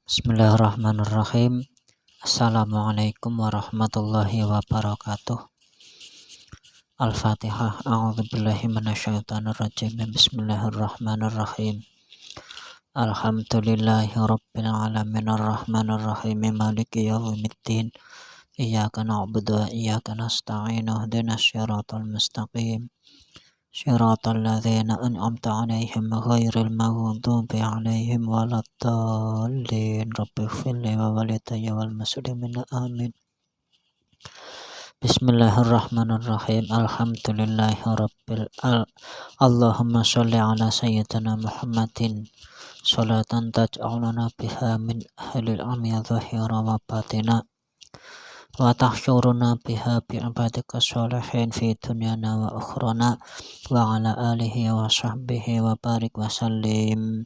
Bismillahirrahmanirrahim. Assalamualaikum warahmatullahi wabarakatuh. Al-Fatihah. A'udzubillahi minasyaitonirrajim. Bismillahirrahmanirrahim. Alhamdulillahi rabbil alamin arrahmanirrahim maliki yaumiddin. Iyyaka na'budu wa iyyaka nasta'in. Ihdinas siratal mustaqim. Shiratal ladzina an'amta 'alaihim ghairil maghdubi 'alaihim waladdallin. Rabbighfirli wa walidayya wal muslimin amin. Bismillahirrahmanirrahim. Alhamdulillahi rabbil Allahumma sholli ala sayyidina Muhammadin sholatan taj'aluna biha min ahlil amya dhahira wa batina wa tahsyuruna biha bi'ibadika sholihin fi dunyana wa ukhrana wa ala alihi wa sahbihi wa barik wa sallim.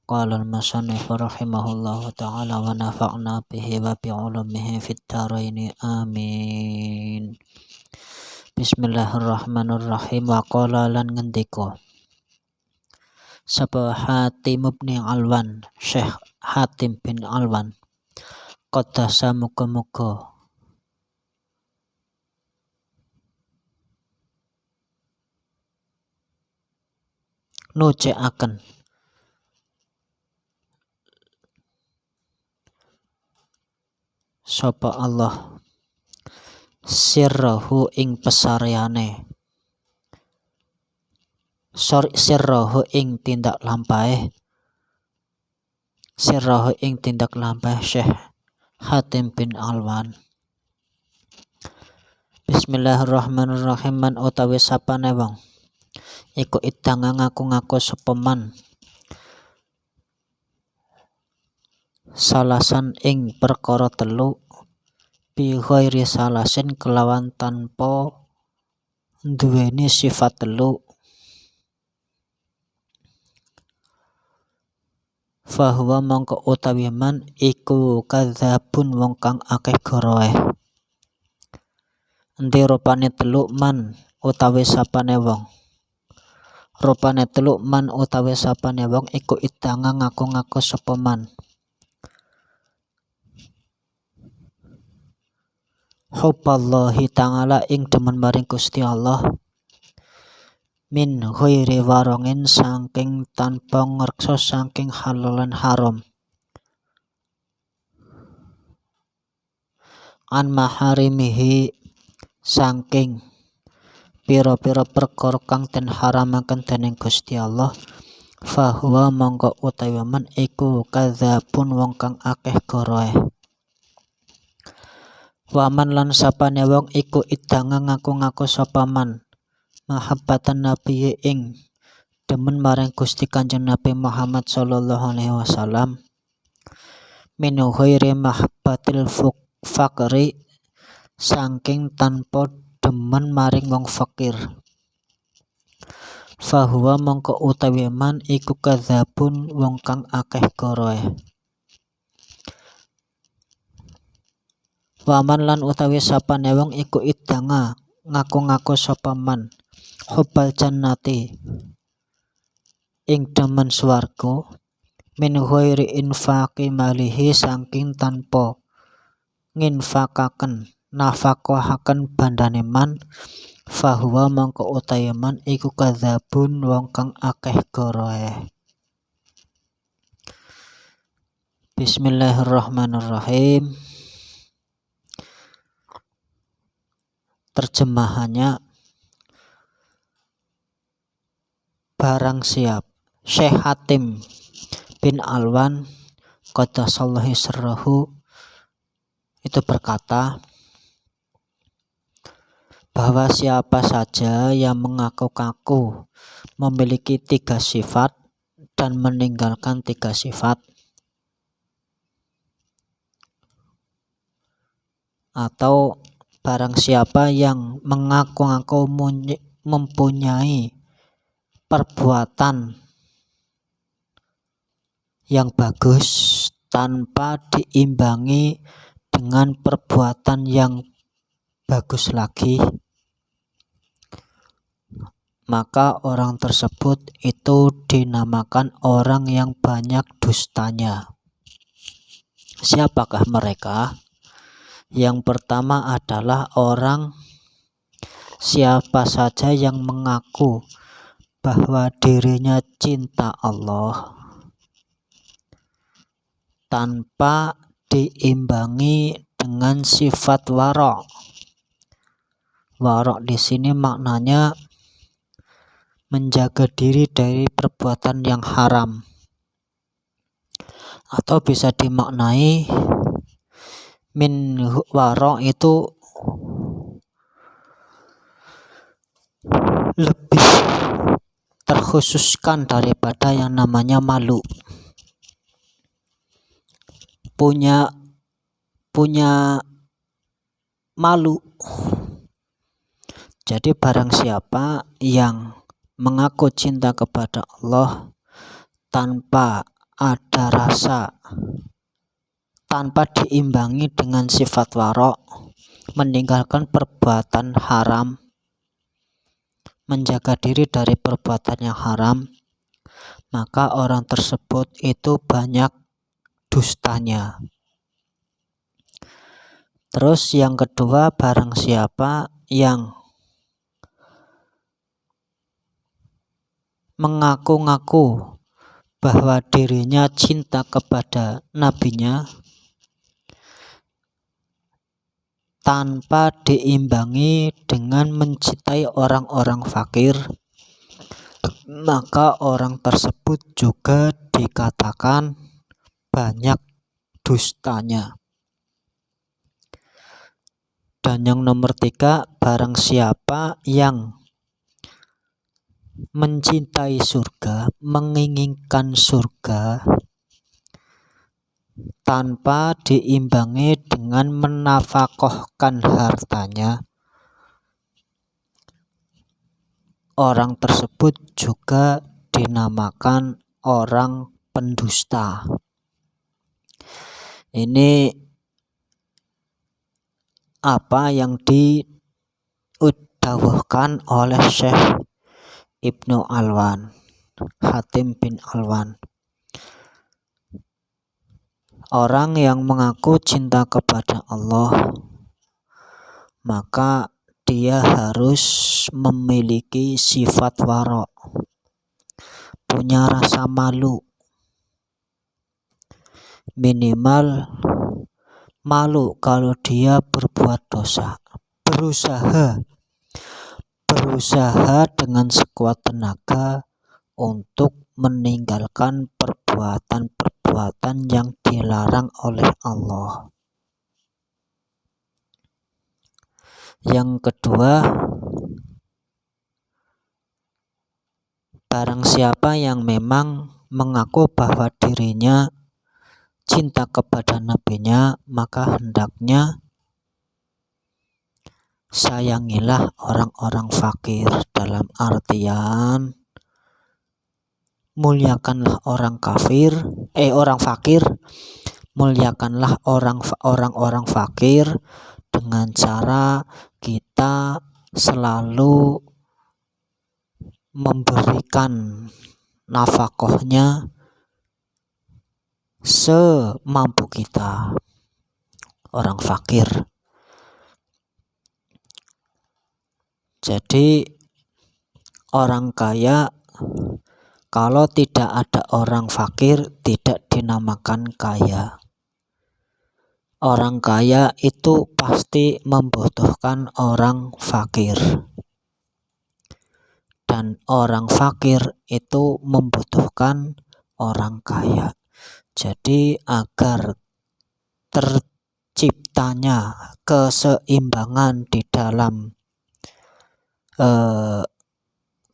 Qala al-musannif rahimahullahu ta'ala wa nafa'na bihi wa bi'ulumihi fid dharaini amin. Bismillahirrahmanirrahim. Wa qala lan ngendika sapa Hatim bin Alwan, Syekh Hatim bin Alwan, qaddasa muga-muga nucikaken sapa Allah sirrahu ing pesareane, sirrahu ing tindak lampahe, sirrahu ing tindak lampahe Syekh Hatim bin Alwan. Bismillahirrahmanirrahim. Man utawi sapane wong iku idang ngaku-ngaku sapa man salasan ing perkara telu bi ghairi salasin kelawan tanpa duweni sifat telu, fahuwa mongko utawi man iku kadzabun wong kang akeh gorohe. Endi rupane telu man utawi sapane wong, rupane telu man utawi sapane wong iku idang ngaku-ngaku sapa man hubballahi ta'ala ing demen maring Gusti Allah min ghairi warongin saking tanpa ngreksa saking halal lan haram, an maharimihi saking pira-pira perkara kang den haramaken dening Gusti Allah, fahuwa mongko utawi man iku kadzabun wong kang akeh gorohe. Waman lan sapane wong iku idang ngaku-ngaku sapa man mahabbatan nabi ing demen maring Gusti Kanjeng Nabi Muhammad sallallahu alaihi wasallam, min ghairi mahabbatil fakri saking tanpa demen maring wong fakir, fahuwa mongko utawi man iku kadzabun wong kang akeh gorohe. Waman lan utawi sapane wong iku idanga ngaku-ngaku sapa man hubbal jannati ing demen swarga min ghairi infaqi malihi saking tanpa nginfakaken nafaqahaken bandane man, fahuwa mongko utawi man iku kadzabun wong kang akeh gorohe. Bismillahirrahmanirrahim. Terjemahannya, barang siap Syekh Hatim bin Alwan qaddasallahu sirrahu itu berkata bahwa siapa saja yang mengaku-ngaku memiliki 3 sifat dan meninggalkan 3 sifat, atau barang siapa yang mengaku-ngaku mempunyai perbuatan yang bagus tanpa diimbangi dengan perbuatan yang bagus lagi, maka orang tersebut itu dinamakan orang yang banyak dustanya. Siapakah mereka? Yang pertama adalah siapa saja yang mengaku bahwa dirinya cinta Allah tanpa diimbangi dengan sifat warok. Warok di sini maknanya menjaga diri dari perbuatan yang haram, atau bisa dimaknai min warok itu lebih terkhususkan daripada yang namanya malu. Punya malu. Jadi barang siapa yang mengaku cinta kepada Allah tanpa ada rasa, tanpa diimbangi dengan sifat warok, meninggalkan perbuatan haram, menjaga diri dari perbuatan yang haram, maka orang tersebut itu banyak dustanya. Terus yang kedua, barang siapa yang mengaku-ngaku bahwa dirinya cinta kepada nabinya tanpa diimbangi dengan mencintai orang-orang fakir, maka orang tersebut juga dikatakan banyak dustanya. Dan yang nomor 3, barang siapa yang mencintai surga, menginginkan surga tanpa diimbangi dengan menafkahkan hartanya, orang tersebut juga dinamakan orang pendusta. Ini apa yang didawahkan oleh Syekh Ibnu Alwan, Hatim bin Alwan. Orang yang mengaku cinta kepada Allah, maka dia harus memiliki sifat warok, punya rasa malu, minimal malu kalau dia berbuat dosa, berusaha dengan sekuat tenaga untuk meninggalkan perbuatan-perbuatan yang dilarang oleh Allah. Yang kedua, barang siapa yang memang mengaku bahwa dirinya cinta kepada nabinya, maka hendaknya sayangilah orang-orang fakir, dalam artian muliakanlah orang fakir, muliakanlah orang-orang fakir dengan cara kita selalu memberikan nafkahnya semampu kita, orang fakir. Jadi orang kaya, kalau tidak ada orang fakir, tidak dinamakan kaya. Orang kaya itu pasti membutuhkan orang fakir, dan orang fakir itu membutuhkan orang kaya. Jadi agar terciptanya keseimbangan di dalam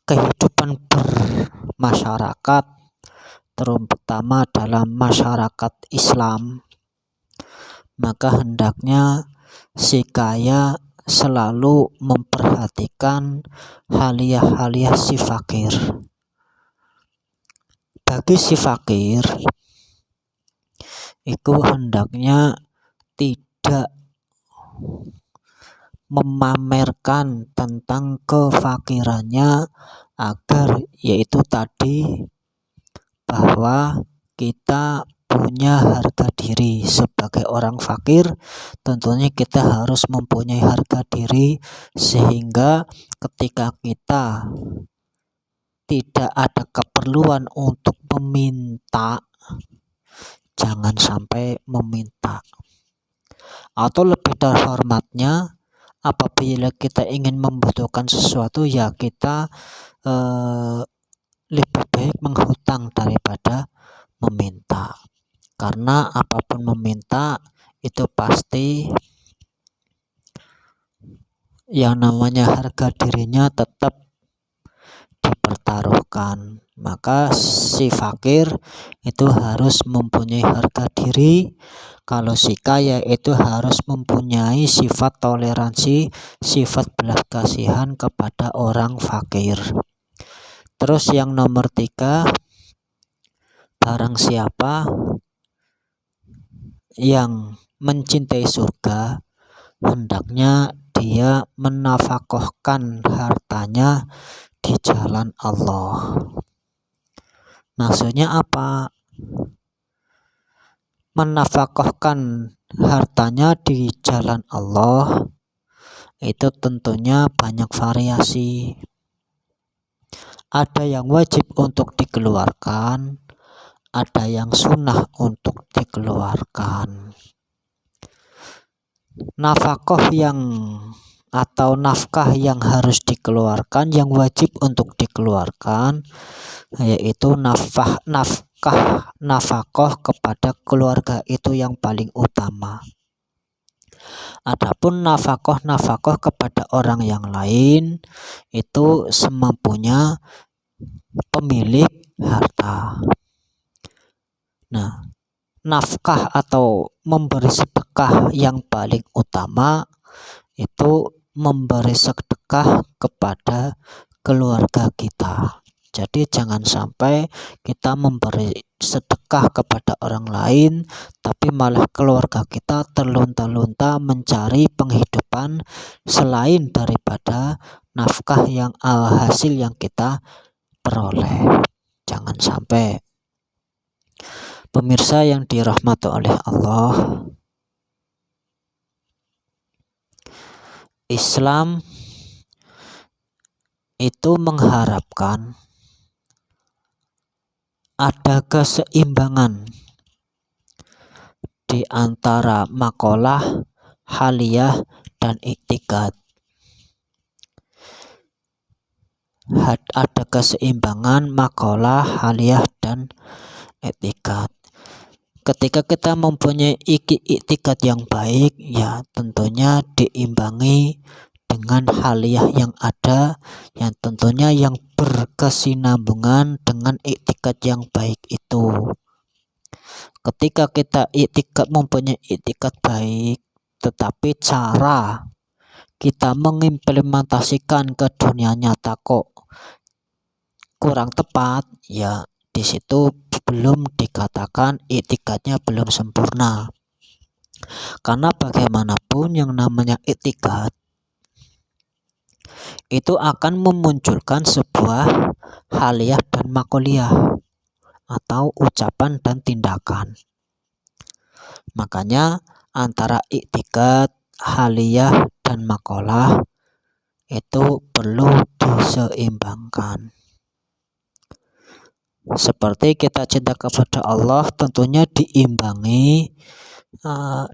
kehidupan bermasyarakat, terutama dalam masyarakat Islam, maka hendaknya si kaya selalu memperhatikan haliah-haliah si fakir. Bagi si fakir itu hendaknya tidak memamerkan tentang kefakirannya agar yaitu tadi bahwa kita punya harga diri sebagai orang fakir. Tentunya kita harus mempunyai harga diri sehingga ketika kita tidak ada keperluan untuk meminta, jangan sampai meminta. Atau lebih terhormatnya, apabila kita ingin membutuhkan sesuatu, ya kita lebih baik menghutang daripada meminta. Karena apapun meminta itu pasti yang namanya harga dirinya tetap dipertaruhkan. Maka si fakir itu harus mempunyai harga diri. Kalau si kaya itu harus mempunyai sifat toleransi, sifat belas kasihan kepada orang fakir. Terus yang nomor 3, barang siapa yang mencintai surga, hendaknya dia menafkahkan hartanya di jalan Allah. Maksudnya apa? Menafkahkan hartanya di jalan Allah itu tentunya banyak variasi. Ada yang wajib untuk dikeluarkan, ada yang sunnah untuk dikeluarkan. Nafkah yang harus dikeluarkan, yang wajib untuk dikeluarkan, yaitu nafkah kepada keluarga, itu yang paling utama. Adapun nafkah kepada orang yang lain itu semampunya pemilik harta. Nah, nafkah atau memberi sedekah yang paling utama itu memberi sedekah kepada keluarga kita. Jadi jangan sampai kita memberi sedekah kepada orang lain, tapi malah keluarga kita terlunta-lunta mencari penghidupan selain daripada nafkah yang hasil yang kita peroleh. Jangan sampai. Pemirsa yang dirahmati oleh Allah, Islam itu mengharapkan ada keseimbangan di antara maqalah, haliyah, dan i'tiqad. Ada keseimbangan maqalah, haliyah, dan i'tiqad. Ketika kita mempunyai i'tiqad yang baik, ya tentunya diimbangi dengan haliyah yang ada, yang tentunya yang berkesinambungan dengan i'tiqad yang baik itu. Ketika kita mempunyai i'tiqad baik, tetapi cara kita mengimplementasikan ke dunia nyata kok kurang tepat, ya di situ belum dikatakan i'tiqadnya belum sempurna. Karena bagaimanapun yang namanya i'tiqad itu akan memunculkan sebuah haliyah dan maqoliyah atau ucapan dan tindakan. Makanya antara i'tiqad, haliyah, dan maqolah itu perlu diseimbangkan. Seperti kita cinta kepada Allah tentunya diimbangi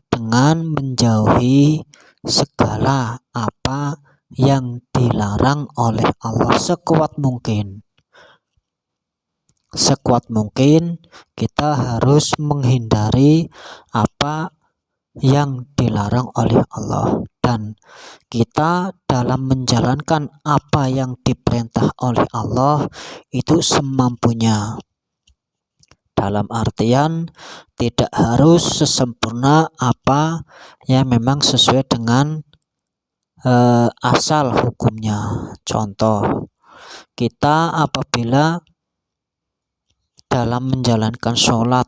dengan menjauhi segala apa yang dilarang oleh Allah sekuat mungkin. Sekuat mungkin kita harus menghindari apa yang dilarang oleh Allah, dan kita dalam menjalankan apa yang diperintah oleh Allah itu semampunya. Dalam artian tidak harus sesempurna apa yang memang sesuai dengan asal hukumnya. Contoh, kita apabila dalam menjalankan sholat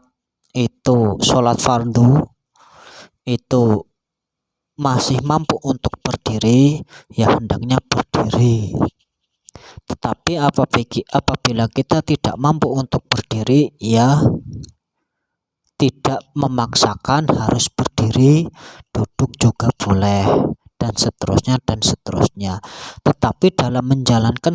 fardu itu masih mampu untuk berdiri, ya hendaknya berdiri. Tetapi apabila kita tidak mampu untuk berdiri, ya tidak memaksakan harus berdiri, duduk juga boleh, dan seterusnya dan seterusnya. Tetapi dalam menjalankan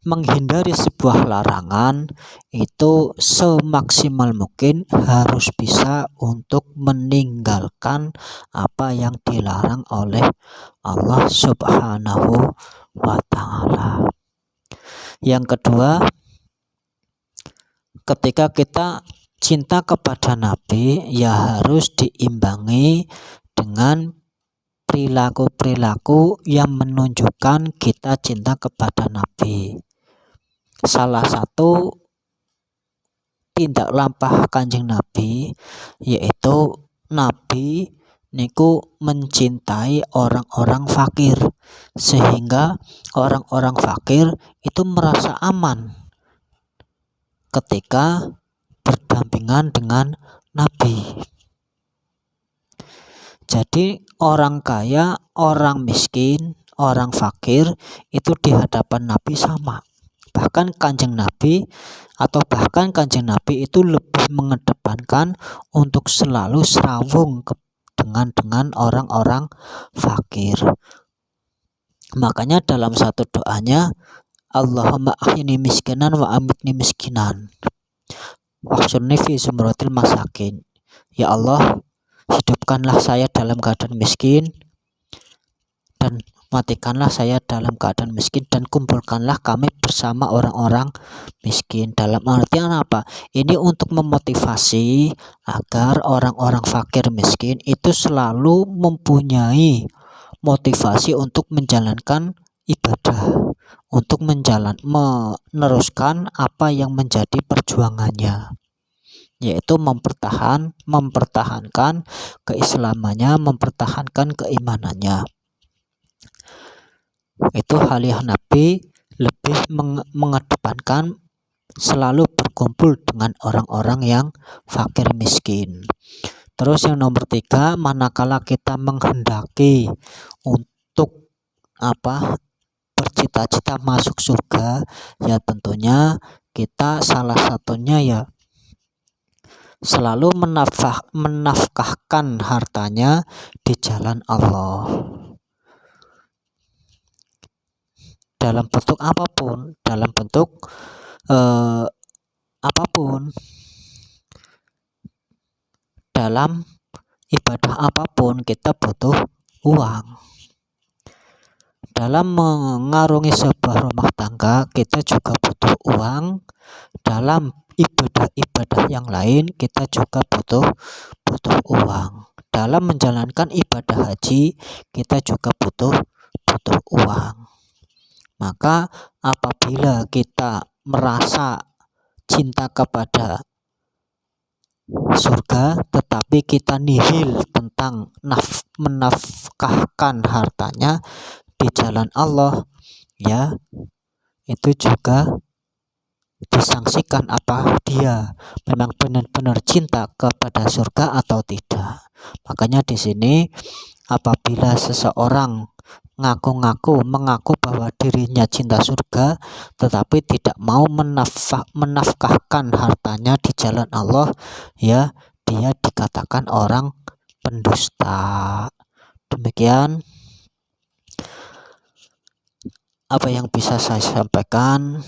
menghindari sebuah larangan itu semaksimal mungkin harus bisa untuk meninggalkan apa yang dilarang oleh Allah Subhanahu wa Ta'ala. Yang kedua, ketika kita cinta kepada Nabi, ya harus diimbangi dengan perilaku-perilaku yang menunjukkan kita cinta kepada Nabi. Salah satu tindak lampah Kanjeng Nabi yaitu Nabi niku mencintai orang-orang fakir, sehingga orang-orang fakir itu merasa aman ketika berdampingan dengan Nabi. Jadi orang kaya, orang miskin, orang fakir itu di hadapan Nabi sama. Bahkan Kanjeng Nabi itu lebih mengedepankan untuk selalu serawung dengan orang-orang fakir. Makanya dalam satu doanya, Allahumma ahyini miskinan wa amitni miskinan wahsyurni fi zumratil masakin. Ya Allah, hidupkanlah saya dalam keadaan miskin dan matikanlah saya dalam keadaan miskin, dan kumpulkanlah kami bersama orang-orang miskin. Dalam artian apa? Ini untuk memotivasi agar orang-orang fakir miskin itu selalu mempunyai motivasi untuk menjalankan ibadah, untuk meneruskan apa yang menjadi perjuangannya, yaitu mempertahankan keislamannya, mempertahankan keimanannya. Itu hal-hal Nabi lebih mengedepankan selalu berkumpul dengan orang-orang yang fakir miskin. Terus yang nomor 3, manakala kita menghendaki untuk bercita-cita masuk surga, ya tentunya kita salah satunya ya selalu menafkahkan hartanya di jalan Allah. Dalam bentuk apapun, dalam ibadah apapun kita butuh uang. Dalam mengarungi sebuah rumah tangga kita juga butuh uang. Dalam ibadah-ibadah yang lain kita juga butuh uang. Dalam menjalankan ibadah haji kita juga butuh uang. Maka apabila kita merasa cinta kepada surga tetapi kita nihil tentang menafkahkan hartanya di jalan Allah, ya itu juga disangsikan apa dia memang benar-benar cinta kepada surga atau tidak. Makanya di sini apabila seseorang mengaku bahwa dirinya cinta surga tetapi tidak mau menafkahkan hartanya di jalan Allah, ya dia dikatakan orang pendusta. Demikian apa yang bisa saya sampaikan.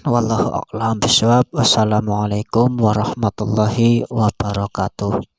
Wallahu a'lam bishawab. Wassalamualaikum warahmatullahi wabarakatuh.